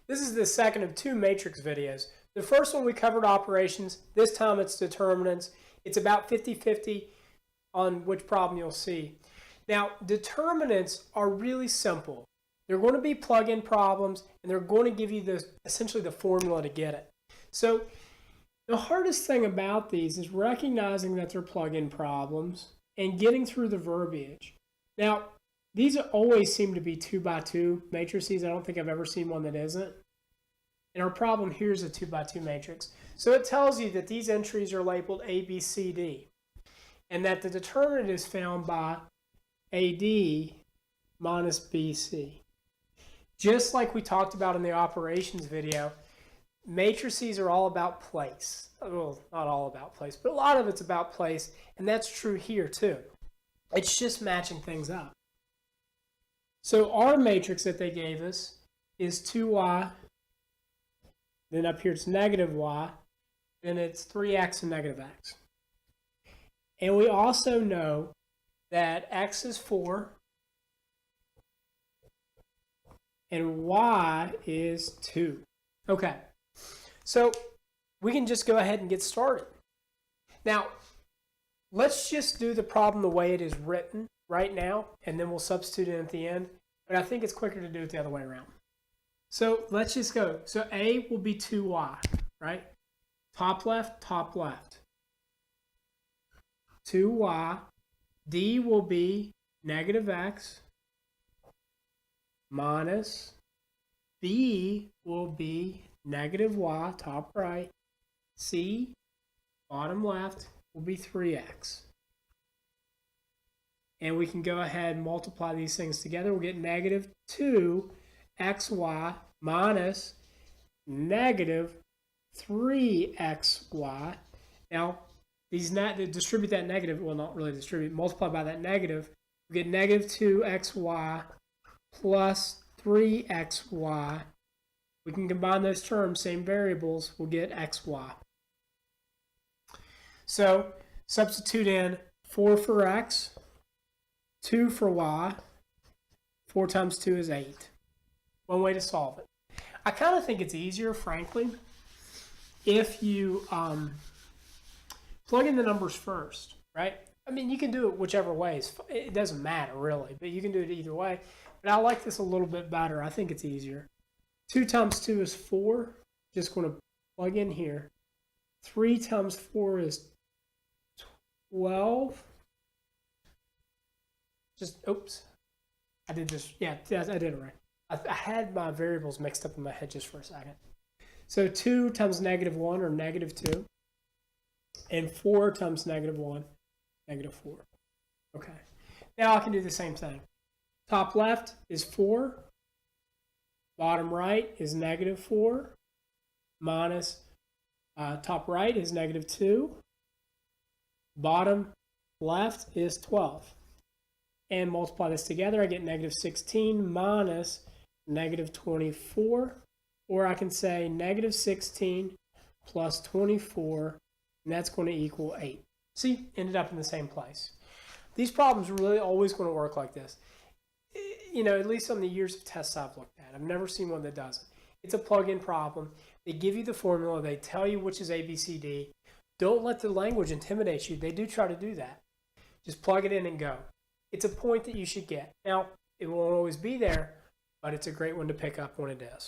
This is the second of two matrix videos. The first one we covered operations. This time it's determinants. It's about 50-50 on which problem you'll see. Now, determinants are really simple. They're going to be plug-in problems, and they're going to give you essentially the formula to get it. So the hardest thing about these is recognizing that they're plug-in problems and getting through the verbiage. Now, these always seem to be 2x2 matrices. I don't think I've ever seen one that isn't. And our problem here is a 2x2 matrix. So it tells you that these entries are labeled A, B, C, D, and that the determinant is found by AD minus BC. Just like we talked about in the operations video, matrices are all about place. Well, not all about place, but a lot of it's about place, and that's true here too. It's just matching things up. So our matrix that they gave us is 2y, then up here it's negative y, then it's 3x and negative x. And we also know that x is 4 and y is 2. Okay, so we can just go ahead and get started. Now, let's just do the problem the way it is written right now, and then we'll substitute it at the end. But I think it's quicker to do it the other way around. So let's just go. So A will be 2y, right? Top left, top left. 2y. D will be negative x minus B will be negative y, top right. C, bottom left, will be 3x. And we can go ahead and multiply these things together. We'll get negative 2xy minus negative 3xy. Now, these distribute that negative, well, not really distribute, multiply by that negative. We get negative 2xy plus 3xy. We can combine those terms, same variables, we'll get xy. So substitute in 4 for x, 2 for y, 4 times 2 is 8. One way to solve it. I kind of think it's easier, frankly, if you plug in the numbers first, right? I mean, you can do it whichever way. It doesn't matter, really, but you can do it either way. But I like this a little bit better. I think it's easier. 2 times 2 is 4. Just going to plug in here. 3 times 4 is 12. Oops. I did this. Yeah, I did it right. I had my variables mixed up in my head just for a second. So 2 times negative 1, or negative 2. And 4 times negative 1, negative 4. Okay. Now I can do the same thing. Top left is 4. Bottom right is negative 4. Minus top right is negative 2. Bottom left is 12. And multiply this together, I get negative 16 minus negative 24. Or I can say negative 16 plus 24, and that's going to equal 8. See, ended up in the same place. These problems are really always going to work like this. You know, at least on the years of tests I've looked at. I've never seen one that doesn't. It's a plug-in problem. They give you the formula. They tell you which is A, B, C, D. Don't let the language intimidate you. They do try to do that. Just plug it in and go. It's a point that you should get. Now, it won't always be there, but it's a great one to pick up when it is.